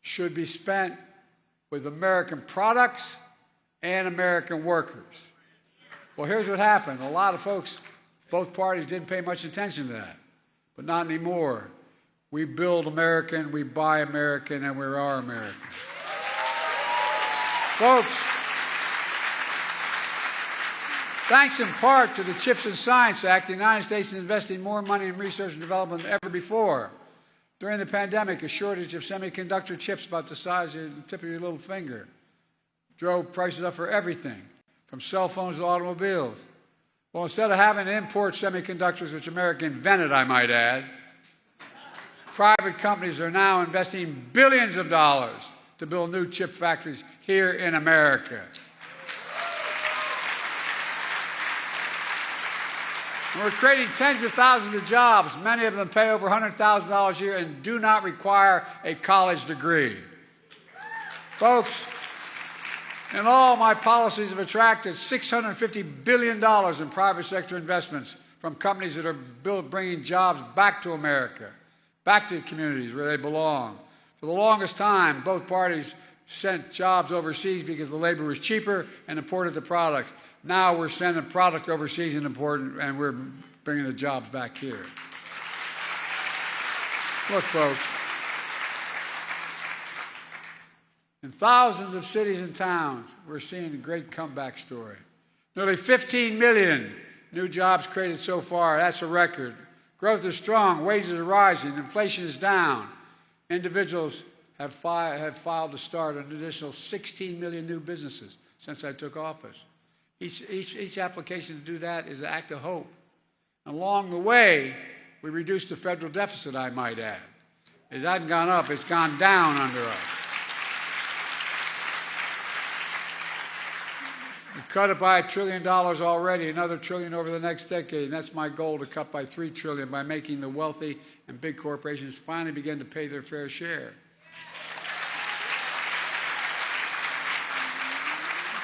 should be spent with American products and American workers. Well, here's what happened. A lot of folks, both parties, didn't pay much attention to that, but not anymore. We build American, we buy American, and we are American. Folks, thanks in part to the CHIPS and Science Act, the United States is investing more money in research and development than ever before. During the pandemic, a shortage of semiconductor chips about the size of the tip of your little finger drove prices up for everything, from cell phones to automobiles. Well, instead of having to import semiconductors, which America invented, I might add, private companies are now investing billions of dollars to build new chip factories here in America. And we're creating tens of thousands of jobs. Many of them pay over $100,000 a year and do not require a college degree. Folks, in all, my policies have attracted $650 billion in private sector investments from companies that are bringing jobs back to America, back to communities where they belong. For the longest time, both parties sent jobs overseas because the labor was cheaper and imported the products. Now we're sending product overseas and we're bringing the jobs back here. Look, folks, in thousands of cities and towns, we're seeing a great comeback story. Nearly 15 million new jobs created so far. That's a record. Growth is strong, wages are rising, inflation is down. Individuals have filed to start an additional 16 million new businesses since I took office. Each application to do that is an act of hope. Along the way, we reduced the federal deficit, I might add. It hasn't gone up, it's gone down under us. We cut it by $1 trillion already, another trillion over the next decade, and that's my goal, to cut by $3 trillion by making the wealthy and big corporations finally begin to pay their fair share.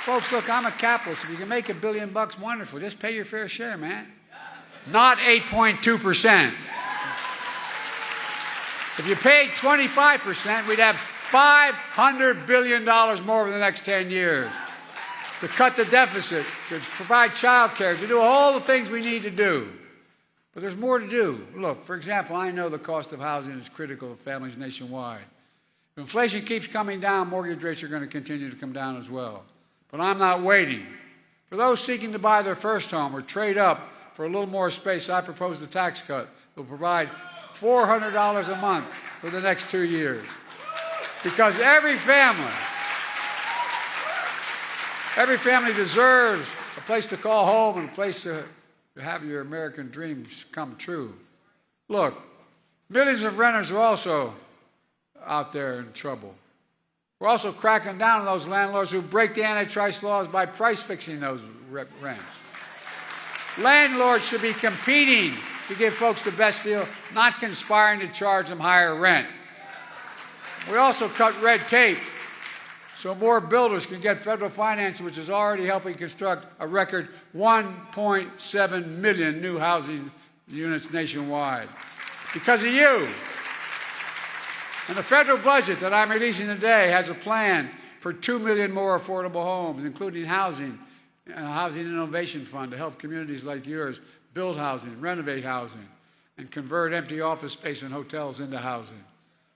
Folks, look, I'm a capitalist. If you can make $1 billion bucks, wonderful. Just pay your fair share, man. Not 8.2%. If you paid 25%, we'd have $500 billion more over the next 10 years. To cut the deficit, to provide child care, to do all the things we need to do. But there's more to do. Look, for example, I know the cost of housing is critical to families nationwide. If inflation keeps coming down, mortgage rates are going to continue to come down as well. But I'm not waiting. For those seeking to buy their first home or trade up for a little more space, I propose a tax cut that will provide $400 a month for the next 2 years. Because every family deserves a place to call home and a place to have your American dreams come true. Look, millions of renters are also out there in trouble. We're also cracking down on those landlords who break the antitrust laws by price fixing those rents. Landlords should be competing to give folks the best deal, not conspiring to charge them higher rent. We also cut red tape so more builders can get federal financing, which is already helping construct a record 1.7 million new housing units nationwide. Because of you. And the federal budget that I'm releasing today has a plan for 2 million more affordable homes, including housing, a housing innovation fund to help communities like yours build housing, renovate housing, and convert empty office space and hotels into housing.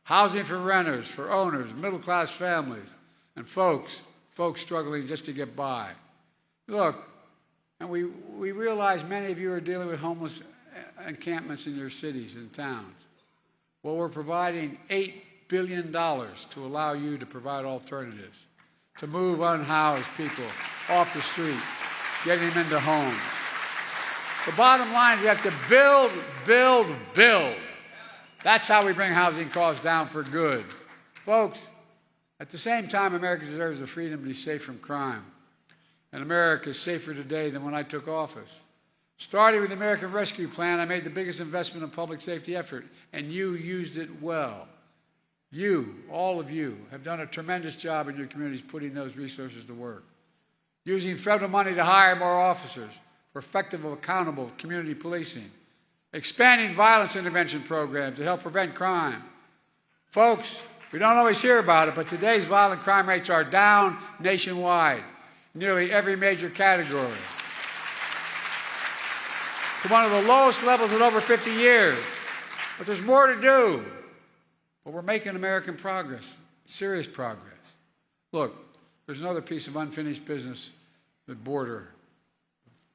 Housing for renters, for owners, middle-class families, and folks struggling just to get by. Look, and we realize many of you are dealing with homeless encampments in your cities and towns. Well, we're providing $8 billion to allow you to provide alternatives, to move unhoused people off the street, getting them into homes. The bottom line is we have to build, build, build. That's how we bring housing costs down for good. Folks, at the same time, America deserves the freedom to be safe from crime. And America is safer today than when I took office. Starting with the American Rescue Plan, I made the biggest investment in public safety effort, and you used it well. You, all of you, have done a tremendous job in your communities putting those resources to work. Using federal money to hire more officers for effective, accountable community policing. Expanding violence intervention programs to help prevent crime. Folks, We don't always hear about it, but today's violent crime rates are down nationwide, nearly every major category, to one of the lowest levels in over 50 years. But there's more to do. But we're making American progress, serious progress. Look, there's another piece of unfinished business, the border,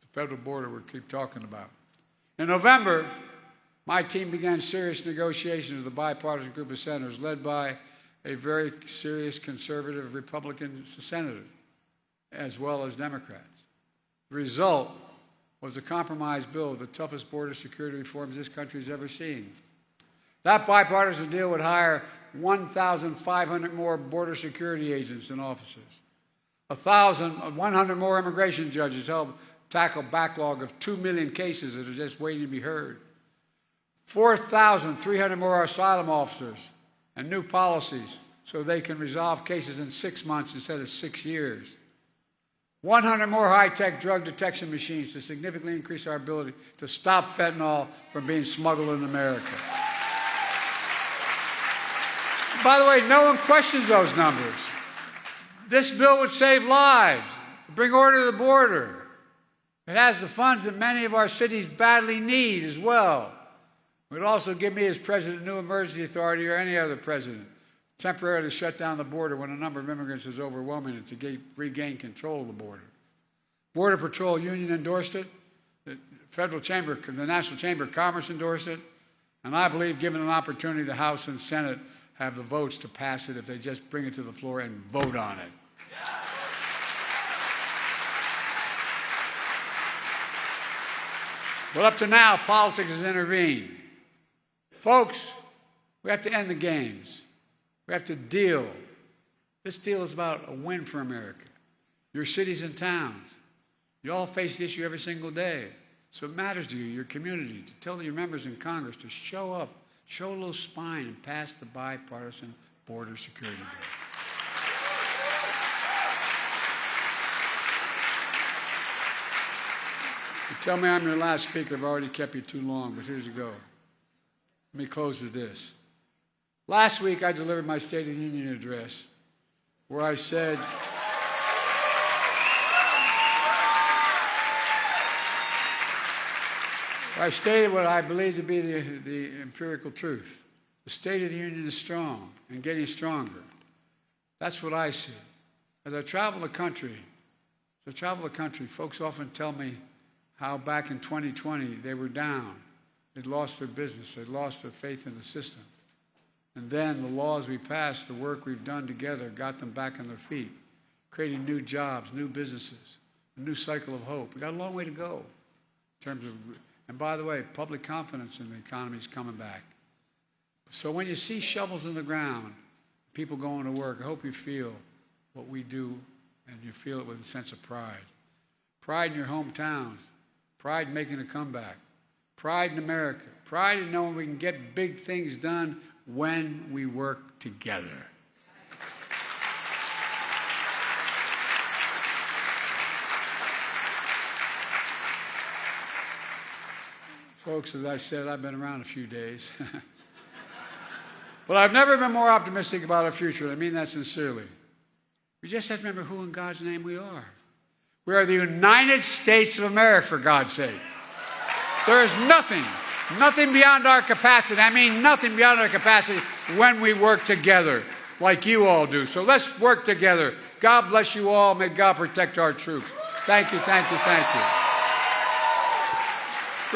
the federal border we keep talking about. In November, my team began serious negotiations with a bipartisan group of senators led by a very serious conservative Republican senator, as well as Democrats. The result was a compromise bill with the toughest border security reforms this country has ever seen. That bipartisan deal would hire 1,500 more border security agents and officers, 100 more immigration judges to help tackle a backlog of 2 million cases that are just waiting to be heard, 4,300 more asylum officers, and new policies so they can resolve cases in 6 months instead of 6 years. 100 more high-tech drug detection machines to significantly increase our ability to stop fentanyl from being smuggled in America. By the way, no one questions those numbers. This bill would save lives, bring order to the border. It has the funds that many of our cities badly need as well. It would also give me, as president, new emergency authority or any other president, temporarily shut down the border when a number of immigrants is overwhelming it to regain control of the border. Border Patrol Union endorsed it. The Federal Chamber, the National Chamber of Commerce endorsed it. And I believe, given an opportunity, the House and Senate have the votes to pass it if they just bring it to the floor and vote on it. But up to now, politics has intervened. Folks, we have to end the games. We have to deal. This deal is about a win for America. Your cities and towns, you all face the issue every single day. So it matters to you, your community, to tell your members in Congress to show up, show a little spine, and pass the bipartisan border security bill. You tell me I'm your last speaker. I've already kept you too long, but here's a go. Let me close with this. Last week, I delivered my State of the Union address, where I said, I stated what I believe to be the empirical truth. The State of the Union is strong and getting stronger. That's what I see. As I travel the country, folks often tell me how back in 2020 they were down. They'd lost their business. They'd lost their faith in the system. And then the laws we passed, the work we've done together, got them back on their feet, creating new jobs, new businesses, a new cycle of hope. We've got a long way to go in terms of, and by the way, public confidence in the economy is coming back. So when you see shovels in the ground, people going to work, I hope you feel what we do, and you feel it with a sense of pride. Pride in your hometowns, pride in making a comeback, pride in America, pride in knowing we can get big things done when we work together. Folks, as I said, I've been around a few days. But I've never been more optimistic about our future. I mean that sincerely. We just have to remember who in God's name we are. We are the United States of America, for God's sake. There is nothing beyond our capacity. I mean nothing beyond our capacity when we work together like you all do. So let's work together. God bless you all. May God protect our troops. Thank you, thank you, thank you.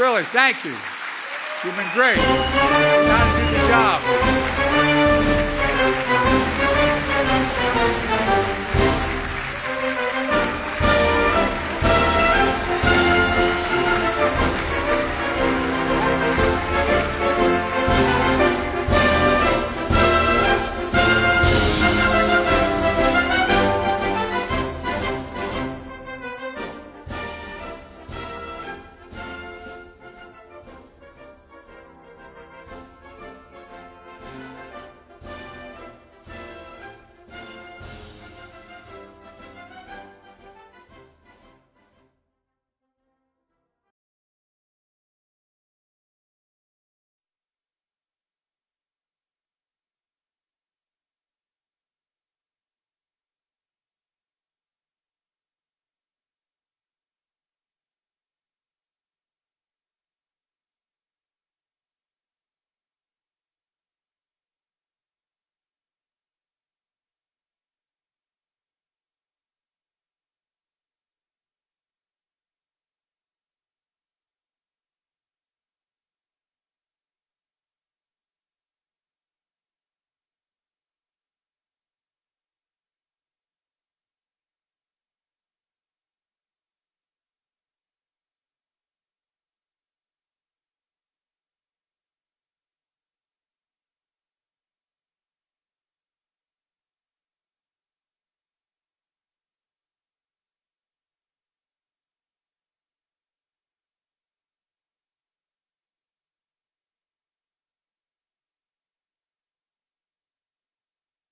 Really, thank you. You've been great. Time to do the job.